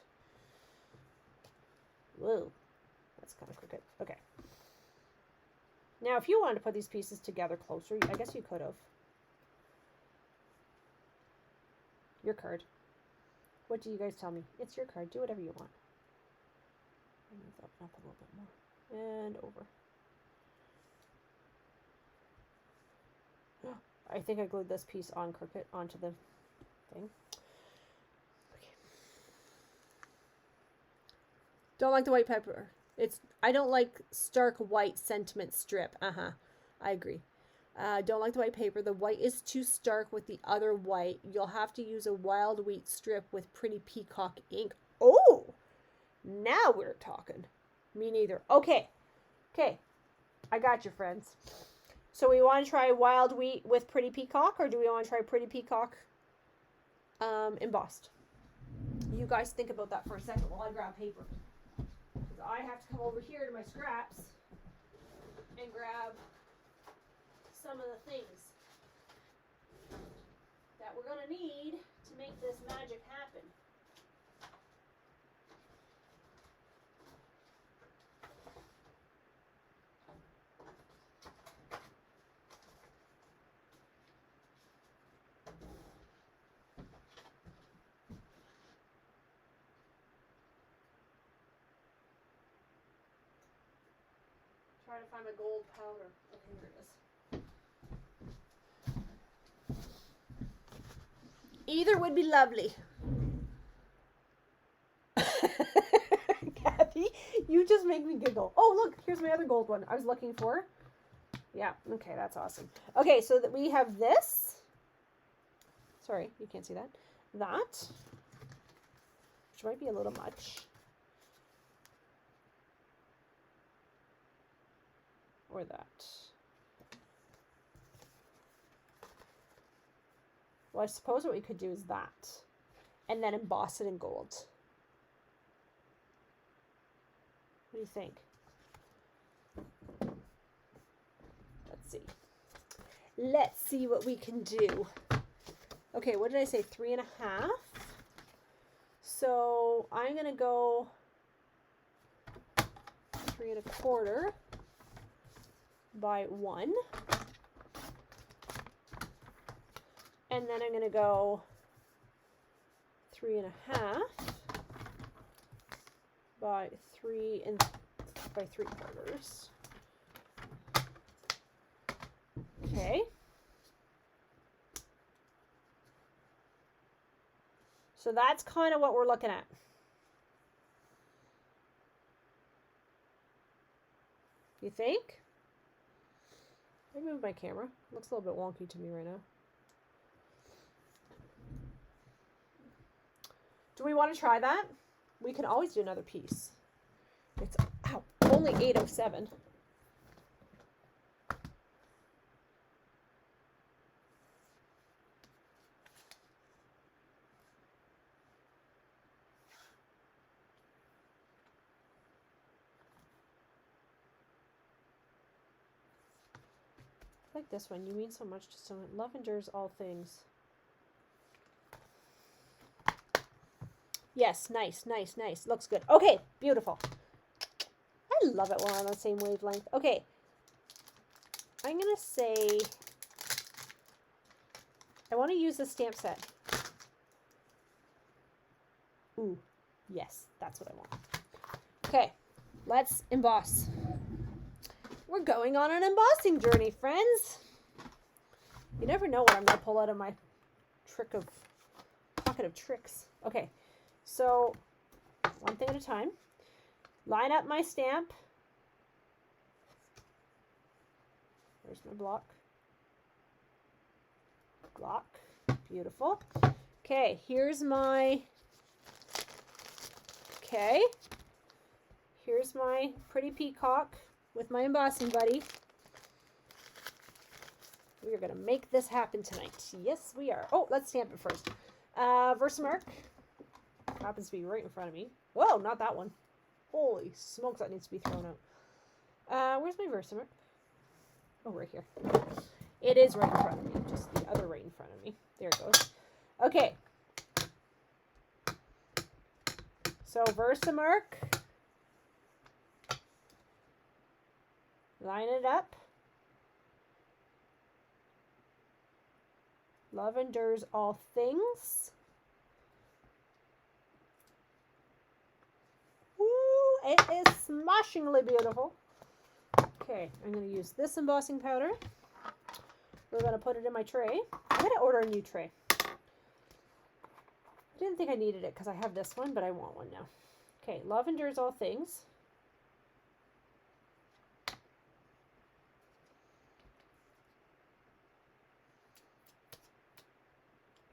Whoa. That's kind of crooked. Okay. Now, if you wanted to put these pieces together closer, I guess you could have. Your card. What do you guys tell me? It's your card. Do whatever you want. Move that up a little bit more. And over. I think I glued this piece on crooked onto the thing. Okay. Don't like the white pepper. I don't like stark white sentiment strip. I agree. Don't like the white paper. The white is too stark with the other white. You'll have to use a wild wheat strip with Pretty Peacock ink. Oh, now we're talking. Me neither. Okay. I got you, friends. So we want to try wild wheat with Pretty Peacock, or do we want to try Pretty Peacock embossed. You guys think about that for a second while I grab paper. Because I have to come over here to my scraps and grab some of the things that we're going to need to make this magic happen. Trying to find my gold powder. Okay, here it is. Either would be lovely. Kathy, you just make me giggle. Oh, look, here's my other gold one I was looking for. Yeah, okay, that's awesome. Okay, so that we have this. Sorry, you can't see that. That, which might be a little much. Or that. Well, I suppose what we could do is that. And then emboss it in gold. What do you think? Let's see. Let's see what we can do. Okay, what did I say? 3.5. So I'm going to go 3.25 by 1. And then I'm going to go 3.5 by 3 3/4. Okay. So that's kind of what we're looking at. You think? Let me move my camera. It looks a little bit wonky to me right now. Do we want to try that? We can always do another piece. It's only 8:07. Like this one. You mean so much to someone. Love endures all things. Yes, nice, nice, nice. Looks good. Okay, beautiful. I love it when we're on the same wavelength. Okay. I'm going to say I want to use the stamp set. Ooh, yes, that's what I want. Okay, let's emboss. We're going on an embossing journey, friends. You never know what I'm going to pull out of my pocket of tricks. Okay, so one thing at a time. Line up my stamp. There's my block. Block. Beautiful. Okay, here's my... Okay. Here's my pretty peacock with my embossing buddy. We are going to make this happen tonight. Yes, we are. Oh, let's stamp it first. Versamark. Happens to be right in front of me. Whoa, not that one. Holy smokes, that needs to be thrown out. Where's my Versamark? Oh, right here. It is right in front of me. Just the other right in front of me. There it goes. Okay. So Versamark. Line it up. Love endures all things. Woo! It is smashingly beautiful. Okay, I'm going to use this embossing powder. We're going to put it in my tray. I'm going to order a new tray. I didn't think I needed it because I have this one, but I want one now. Okay, love endures all things.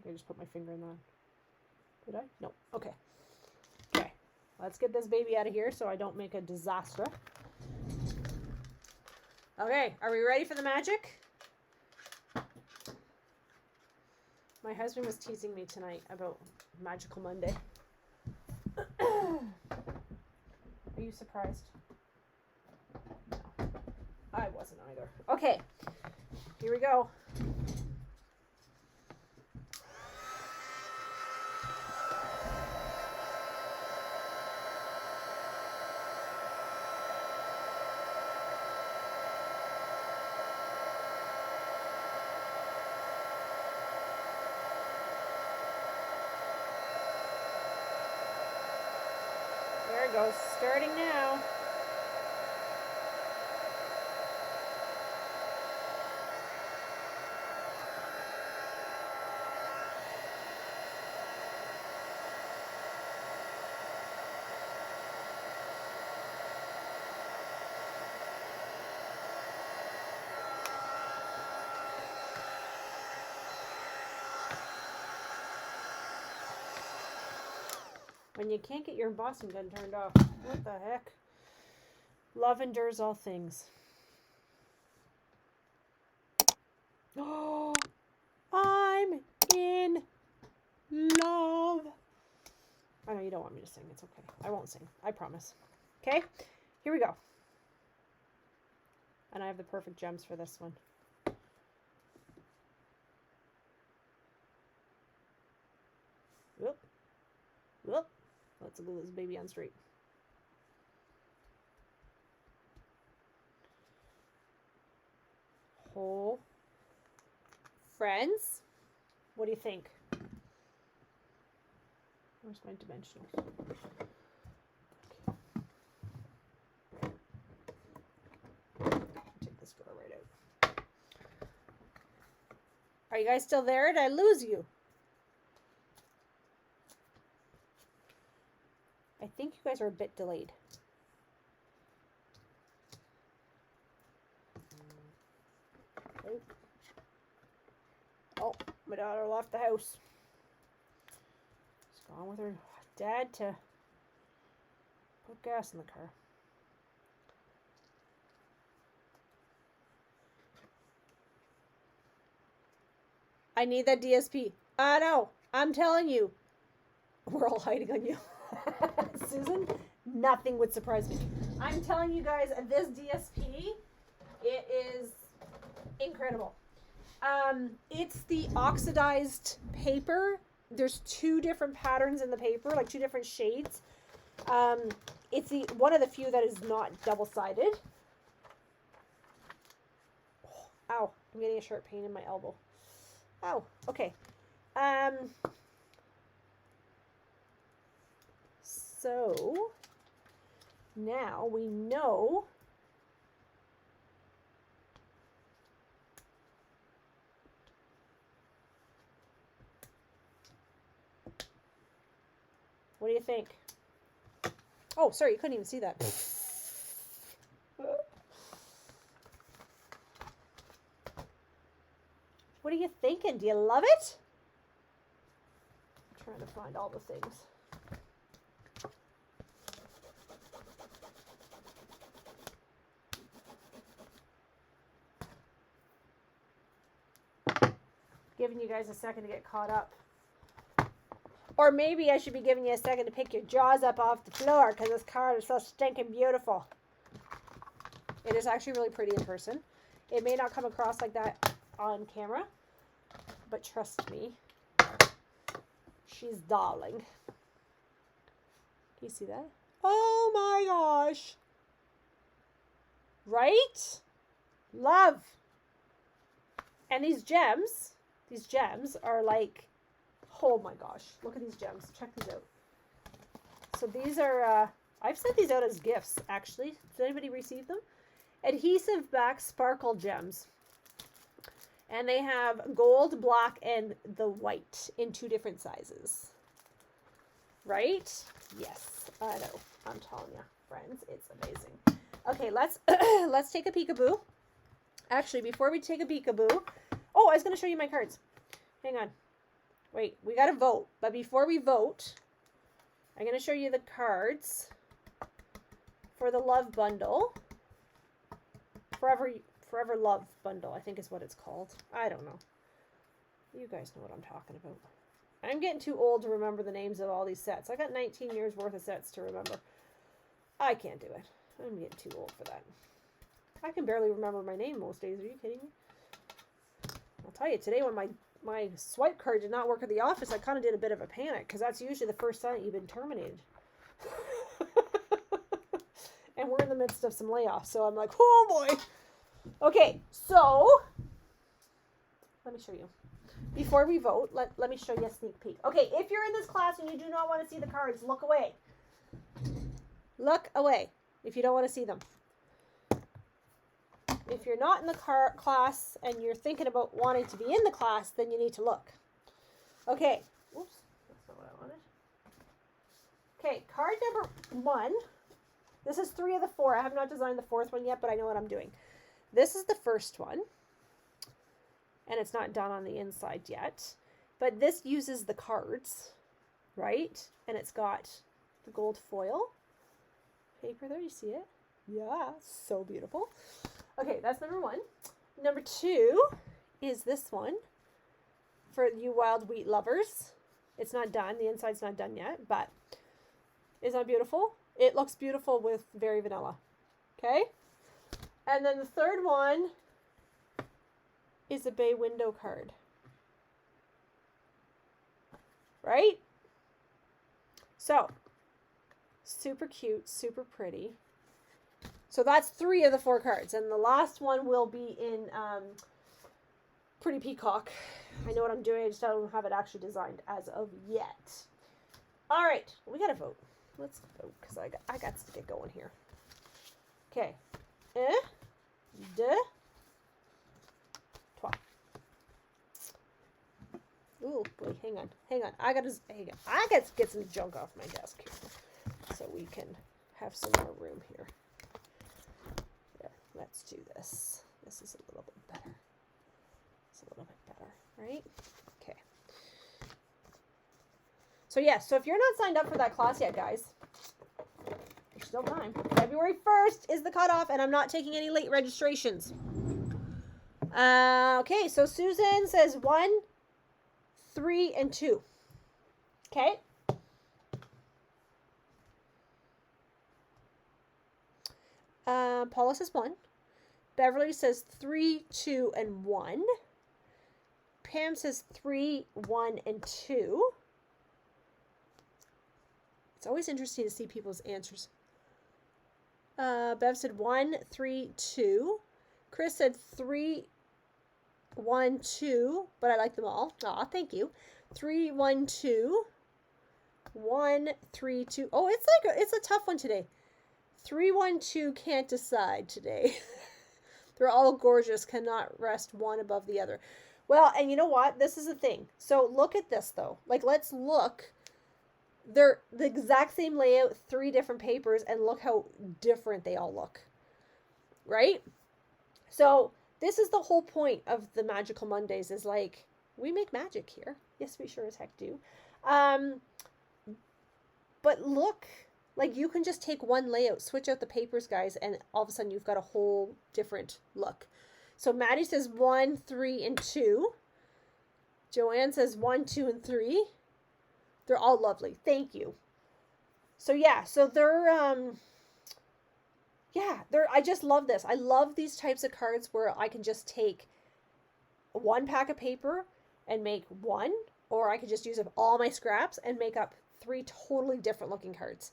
I just put my finger in that. Did I? No. Okay. Okay. Let's get this baby out of here so I don't make a disaster. Okay. Are we ready for the magic? My husband was teasing me tonight about Magical Monday. Are you surprised? No, I wasn't either. Okay, here we go. There it goes, starting now. When you can't get your embossing gun turned off. What the heck? Love endures all things. Oh, I'm in love. I know you don't want me to sing. It's okay. I won't sing. I promise. Okay? Here we go. And I have the perfect gems for this one. Whoop. Whoop. Let's glue this baby on straight. Whole. Friends, what do you think? Where's my dimensionals? Okay. Take this girl right out. Are you guys still there? Did I lose you? I think you guys are a bit delayed. Oh, my daughter left the house. She's gone with her dad to put gas in the car. I need that DSP. I know. I'm telling you. We're all hiding on you. Susan, nothing would surprise me. I'm telling you guys, this DSP, it is incredible. It's the oxidized paper. There's 2 different patterns in the paper, like 2 different shades. It's the one of the few that is not double-sided. Oh, ow, I'm getting a sharp pain in my elbow. Oh, okay. So now we know what do you think? Oh, sorry, you couldn't even see that. What are you thinking? Do you love it? I'm trying to find all the things. Giving you guys a second to get caught up. Or maybe I should be giving you a second to pick your jaws up off the floor because this card is so stinking beautiful. It is actually really pretty in person. It may not come across like that on camera, but trust me, she's darling. Can you see that? Oh my gosh. Right? Love. And these gems are like, oh my gosh, look at these gems. Check these out. So these are, I've sent these out as gifts, actually. Did anybody receive them? Adhesive back sparkle gems. And they have gold, black, and the white in 2 different sizes. Right? Yes, I know. I'm telling you, friends, it's amazing. Okay, let's take a peekaboo. Actually, before we take a peekaboo, oh, I was going to show you my cards. Hang on. Wait, we got to vote. But before we vote, I'm going to show you the cards for the Love Bundle. Forever Love Bundle, I think is what it's called. I don't know. You guys know what I'm talking about. I'm getting too old to remember the names of all these sets. I got 19 years worth of sets to remember. I can't do it. I'm getting too old for that. I can barely remember my name most days. Are you kidding me? I'll tell you, today when my swipe card did not work at the office, I kind of did a bit of a panic because that's usually the first sign you've been terminated. And we're in the midst of some layoffs, so I'm like, oh boy. Okay, so let me show you. Before we vote, let me show you a sneak peek. Okay, if you're in this class and you do not want to see the cards, look away. Look away if you don't want to see them. If you're not in the class and you're thinking about wanting to be in the class, then you need to look. Okay. Oops, that's not what I wanted. Okay, card number 1. This is 3 of the 4. I have not designed the 4th one yet, but I know what I'm doing. This is the first one. And it's not done on the inside yet. But this uses the cards, right? And it's got the gold foil paper there. You see it? Yeah, so beautiful. Okay, that's number 1. Number 2 is this one for you wild wheat lovers. It's not done. The inside's not done yet, but isn't that beautiful? It looks beautiful with very vanilla. Okay? And then the third one is a bay window card. Right? So, super cute, super pretty. So that's 3 of the 4 cards. And the last one will be in Pretty Peacock. I know what I'm doing. I just don't have it actually designed as of yet. All right. We got to vote. Let's vote because I got to get going here. Okay. 1, 2, 3. Ooh, boy, hang on. I got to get some junk off my desk here so we can have some more room here. There, let's do this. This is a little bit better. It's a little bit better, right? Okay. So yeah, so if you're not signed up for that class yet, guys, there's still time. February 1st is the cutoff, and I'm not taking any late registrations. Okay, so Susan says 1, 3, and 2. Okay. Paula says 1. Beverly says 3, 2, and 1. Pam says 3, 1, and 2. It's always interesting to see people's answers. Bev said 1, 3, 2. Chris said 3, 1, 2, but I like them all. Aw, thank you. 3, 1, 2. 1, 3, 2. Oh, it's a tough one today. 3, 1, 2 can't decide today. They're all gorgeous, cannot rest one above the other. Well, and you know what? This is the thing. So look at this though. Like, let's look. They're the exact same layout, 3 different papers, and look how different they all look. Right? So this is the whole point of the Magical Mondays, is like, we make magic here. Yes, we sure as heck do. But look, like, you can just take one layout, switch out the papers, guys, and all of a sudden you've got a whole different look. So Maddie says 1, 3, and 2. Joanne says 1, 2, and 3. They're all lovely. Thank you. So yeah, so I just love this. I love these types of cards where I can just take 1 pack of paper and make 1, or I could just use up all my scraps and make up 3 totally different looking cards.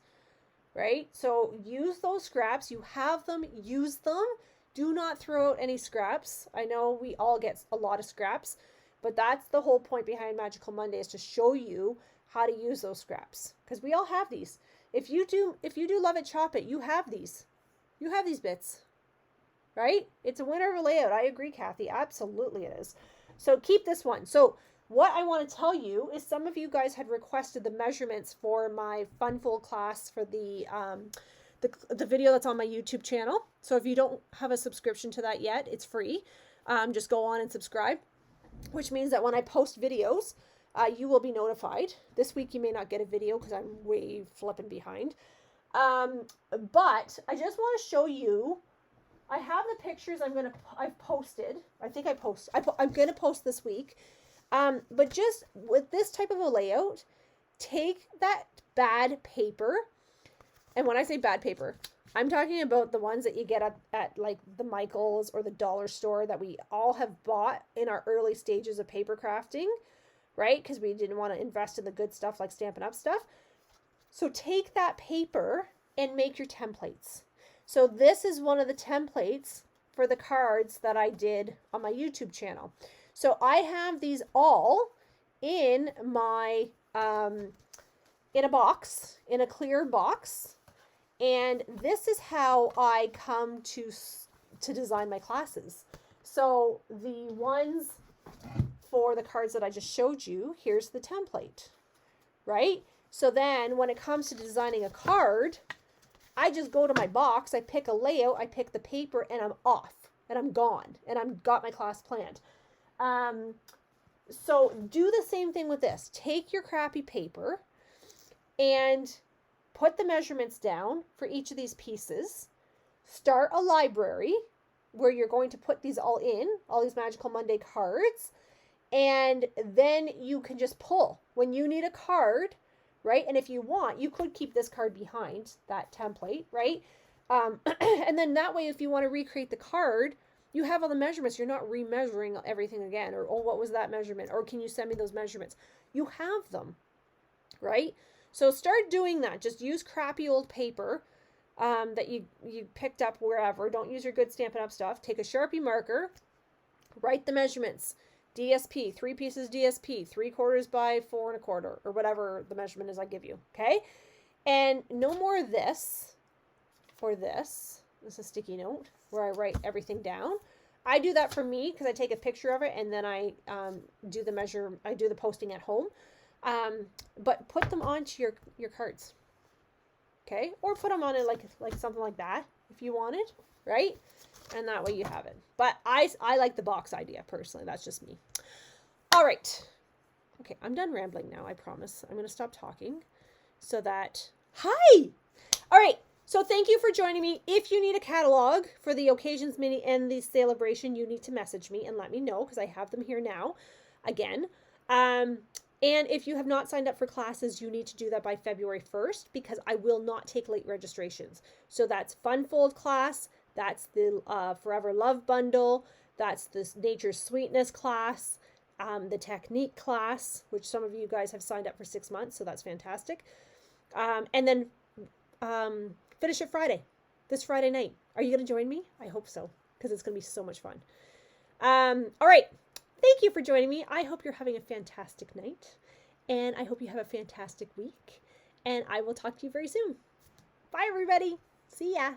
Right? So use those scraps. You have them, use them. Do not throw out any scraps. I know we all get a lot of scraps, but that's the whole point behind Magical Monday, is to show you how to use those scraps, because we all have these. If you do Love It, Chop It, you have these. You have these bits, right? It's a winner of a layout. I agree, Kathy. Absolutely it is. So keep this one. So what I want to tell you is, some of you guys had requested the measurements for my Funfold class for the video that's on my YouTube channel. So if you don't have a subscription to that yet, it's free. Just go on and subscribe, which means that when I post videos, you will be notified. This week you may not get a video because I'm way flipping behind. But I just want to show you, I have the pictures I've posted. I'm going to post this week. But just with this type of a layout, take that bad paper. And when I say bad paper, I'm talking about the ones that you get at like the Michaels or the dollar store that we all have bought in our early stages of paper crafting, right? Because we didn't want to invest in the good stuff like Stampin' Up! Stuff. So take that paper and make your templates. So this is one of the templates for the cards that I did on my YouTube channel. So I have these all in my, in a box, in a clear box. And this is how I come to design my classes. So the ones for the cards that I just showed you, here's the template, right? So then when it comes to designing a card, I just go to my box, I pick a layout, I pick the paper, and I'm off, and I'm gone, and I've got my class planned. So do the same thing with this. Take your crappy paper and put the measurements down for each of these pieces. Start a library where you're going to put these all in, all these Magical Monday cards, and then you can just pull when you need a card, right? And if you want, you could keep this card behind that template, right? And then that way, if you want to recreate the card, you have all the measurements. You're not remeasuring everything again, or, oh, what was that measurement? Or can you send me those measurements? You have them, right? So start doing that. Just use crappy old paper that you picked up wherever. Don't use your good Stampin' Up! Stuff. Take a Sharpie marker, write the measurements. DSP, 3 pieces DSP, 3/4 by 4 1/4, or whatever the measurement is I give you, okay? And no more of this or this. This is a sticky note where I write everything down. I do that for me because I take a picture of it and then I do the posting at home. But put them onto your cards, okay? Or put them on it like something like that if you wanted, right? And that way you have it. But I like the box idea personally. That's just me. All right. Okay, I'm done rambling now, I promise. I'm going to stop talking so that... Hi! All right. So thank you for joining me. If you need a catalog for the Occasions Mini and the Celebration, you need to message me and let me know because I have them here now again. And if you have not signed up for classes, you need to do that by February 1st because I will not take late registrations. So that's Fun Fold class. That's the Forever Love bundle. That's the Nature's Sweetness class. The Technique class, which some of you guys have signed up for 6 months. So that's fantastic. And then Finish It Friday, this Friday night. Are you going to join me? I hope so because it's going to be so much fun. All right. Thank you for joining me. I hope you're having a fantastic night, and I hope you have a fantastic week, and I will talk to you very soon. Bye, everybody. See ya.